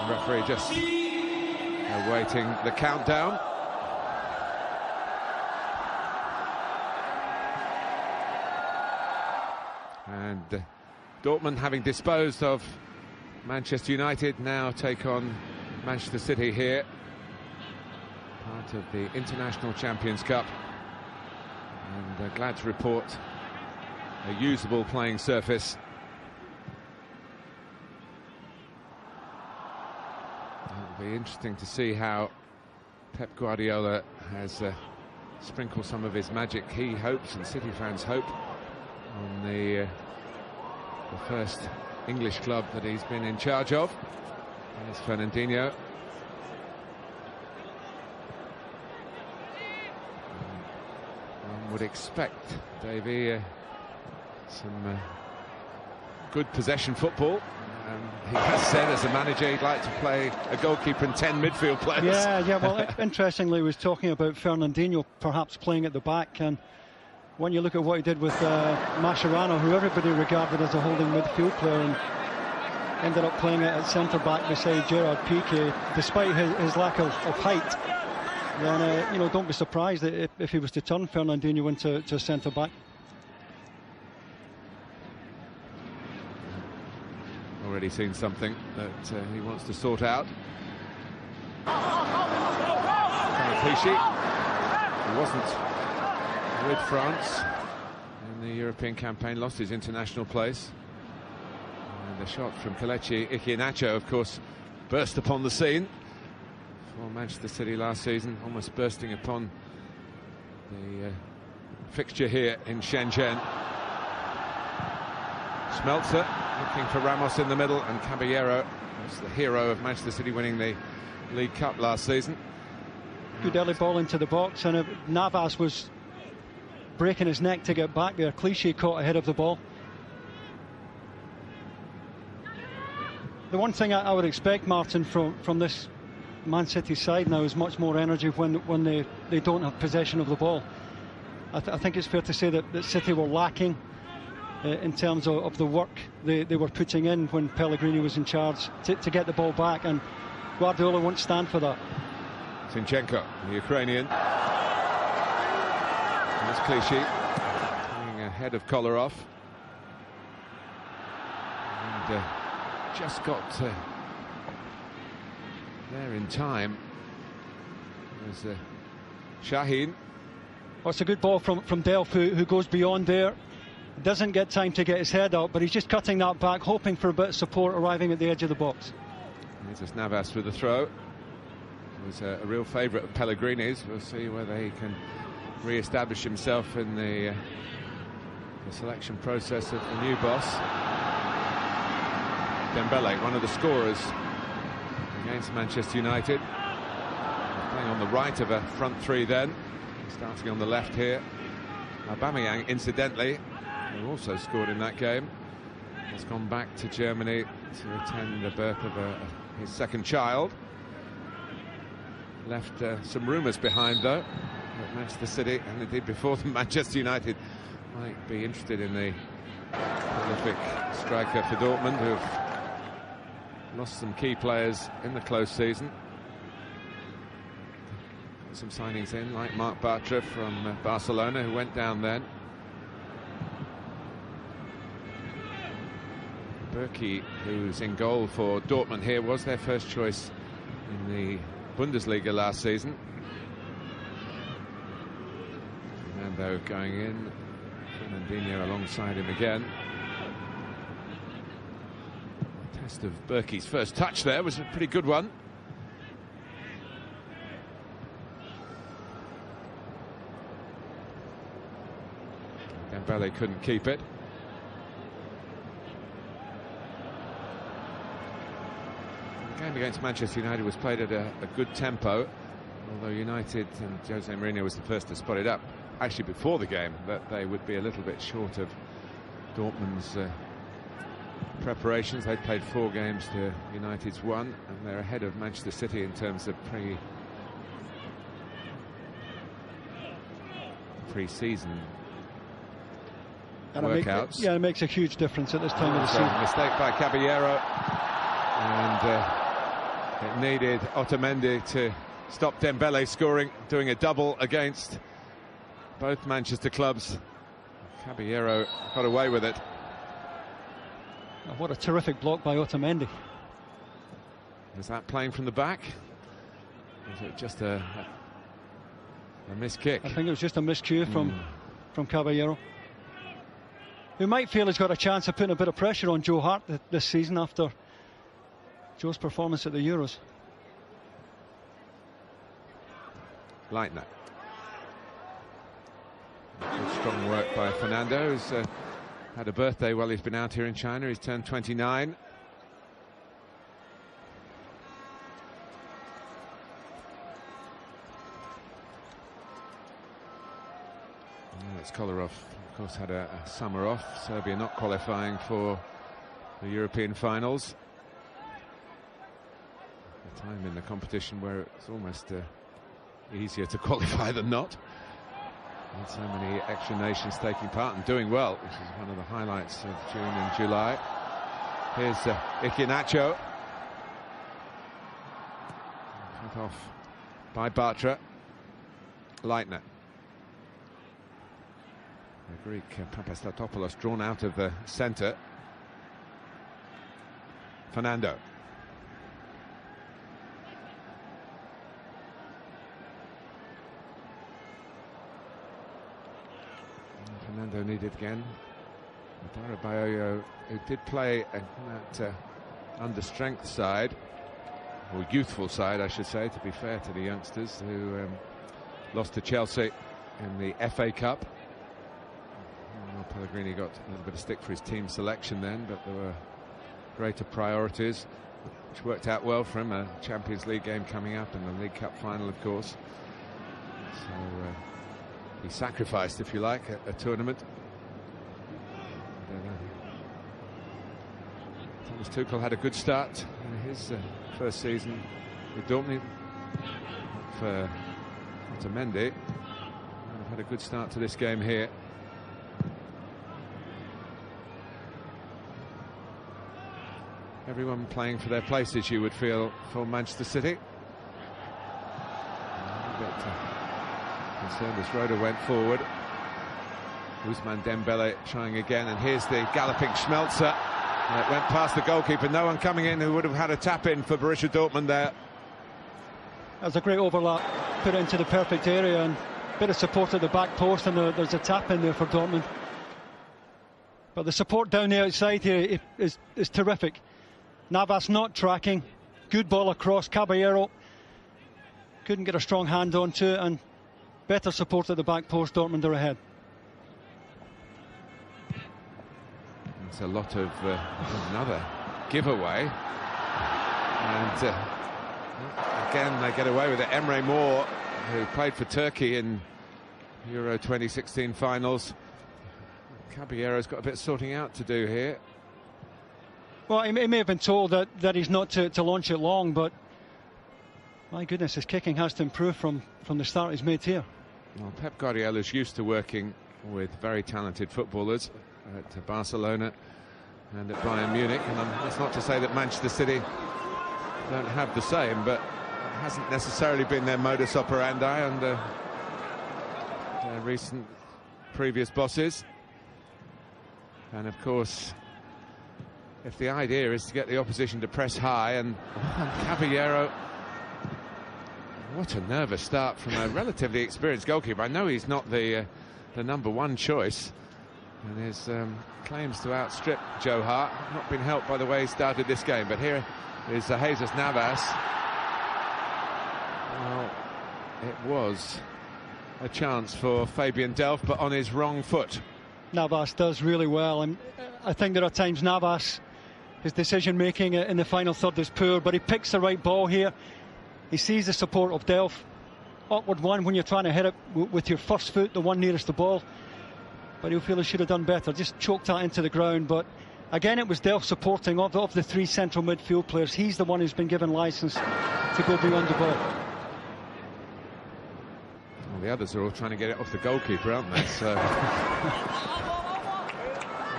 The referee just awaiting the countdown. And Dortmund, having disposed of Manchester United, now take on Manchester City here, part of the International Champions Cup. And glad to report a usable playing surface. It'll be interesting to see how Pep Guardiola has sprinkled some of his magic, he hopes, and City fans hope, on the first English club that he's been in charge of. There's Fernandinho. One would expect, Davey, some good possession football. He has said, as a manager, he'd like to play a goalkeeper and 10 midfield players. Yeah, well, interestingly, he was talking about Fernandinho perhaps playing at the back, and when you look at what he did with Mascherano, who everybody regarded as a holding midfield player, and ended up playing it at centre-back beside Gerard Piqué, despite his lack of height, then, you know, don't be surprised if he was to turn Fernandinho into centre-back. Already seen something that he wants to sort out. Clichy, who wasn't with France in the European campaign, lost his international place. And the shot from Kelechi Iheanacho, of course, burst upon the scene for Manchester City last season, almost bursting upon the fixture here in Shenzhen. Schmelzer looking for Ramos in the middle, and Caballero was the hero of Manchester City winning the League Cup last season. Good early ball into the box, and Navas was breaking his neck to get back there. Clichy caught ahead of the ball. The one thing I would expect, Martin, from this Man City side now is much more energy when they don't have possession of the ball. I think it's fair to say that City were lacking in terms of the work they were putting in when Pellegrini was in charge to get the ball back, and Guardiola won't stand for that. Zinchenko, the Ukrainian. There's Clichy being ahead of Kolarov, and just got there in time. There's Şahin. Well, it's a good ball from Delph, who goes beyond there. Doesn't get time to get his head up, but he's just cutting that back, hoping for a bit of support, arriving at the edge of the box. Here's Navas with the throw. It was a real favourite of Pellegrini's. We'll see whether he can re-establish himself in the selection process of the new boss. Dembele, one of the scorers against Manchester United, playing on the right of a front three then, starting on the left here. Aubameyang, incidentally, who also scored in that game, has gone back to Germany to attend the birth of his second child. Left some rumours behind, though, that Manchester City, and indeed before them, Manchester United, might be interested in the prolific striker for Dortmund, who have lost some key players in the close season. Got some signings in, like Marc Bartra from Barcelona, who went down then. Berkey, who's in goal for Dortmund here, was their first choice in the Bundesliga last season. Fernando going in, Fernandinho alongside him again. The test of Berkey's first touch there was a pretty good one. Dembele couldn't keep it. The game against Manchester United was played at a good tempo, although United, and Jose Mourinho was the first to spot it up, actually before the game, that they would be a little bit short of Dortmund's preparations. They'd played 4 games to United's 1, and they're ahead of Manchester City in terms of pre-season workouts. It makes a huge difference at this time of the season. Mistake by Caballero, and It needed Otamendi to stop Dembele scoring, doing a double against both Manchester clubs. Caballero got away with it. Oh, what a terrific block by Otamendi. Was that playing from the back? Was it just a missed kick? I think it was just a miscue from Caballero, who might feel he's got a chance of putting a bit of pressure on Joe Hart this season after Joe's performance at the Euros. Leitner. Good strong work by Fernando, who's had a birthday while he's been out here in China. He's turned 29. It's Kolarov, of course, had a summer off. Serbia not qualifying for the European finals. A time in the competition where it's almost easier to qualify than not. And so many extra nations taking part and doing well, which is one of the highlights of June and July. Here's Iheanacho. Cut off by Bartra. Leitner. The Greek Papastatopoulos drawn out of the centre. Fernando. Fernando needed again. Darabayo, who did play that under-strength side, or youthful side, I should say, to be fair to the youngsters, who lost to Chelsea in the FA Cup. Well, Pellegrini got a little bit of stick for his team selection then, but there were greater priorities, which worked out well for him. A Champions League game coming up and the League Cup final, of course. So he sacrificed, if you like, a tournament. Thomas Tuchel had a good start in his first season with Dortmund. For Otamendi, had a good start to this game here. Everyone playing for their places, you would feel, for Manchester City. A bit concerned as Roda went forward. Ousmane Dembele trying again, and here's the galloping Schmelzer. It went past the goalkeeper. No one coming in who would have had a tap in for Borussia Dortmund there. That was a great overlap, put it into the perfect area, and a bit of support at the back post, and there's a tap in there for Dortmund. But the support down the outside here is terrific. Navas not tracking, good ball across. Caballero couldn't get a strong hand onto it, and better support at the back post. Dortmund are ahead. It's a lot of another giveaway, and again they get away with it. Emre Mor, who played for Turkey in Euro 2016 finals. Caballero's got a bit of sorting out to do here. Well, he may have been told that he's not to launch it long, but my goodness, his kicking has to improve from the start he's made here. Well, Pep Guardiola's used to working with very talented footballers at Barcelona and at Bayern Munich, and that's not to say that Manchester City don't have the same, but it hasn't necessarily been their modus operandi under their recent previous bosses. And of course, if the idea is to get the opposition to press high, and Caballero, what a nervous start from a relatively experienced goalkeeper. I know he's not the number one choice, and his claims to outstrip Joe Hart have not been helped by the way he started this game. But here is Jesus Navas. Well, it was a chance for Fabian Delph, but on his wrong foot. Navas does really well, and I think there are times Navas, his decision making in the final third is poor, but he picks the right ball here. He sees the support of Delph. Awkward one when you're trying to hit it with your first foot, the one nearest the ball. But he'll feel he should have done better. Just choked that into the ground. But again, it was Delph supporting of the three central midfield players. He's the one who's been given license to go beyond the ball. Well, the others are all trying to get it off the goalkeeper, aren't they? So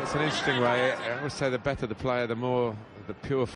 it's an interesting way. I always say the better the player, the more the pure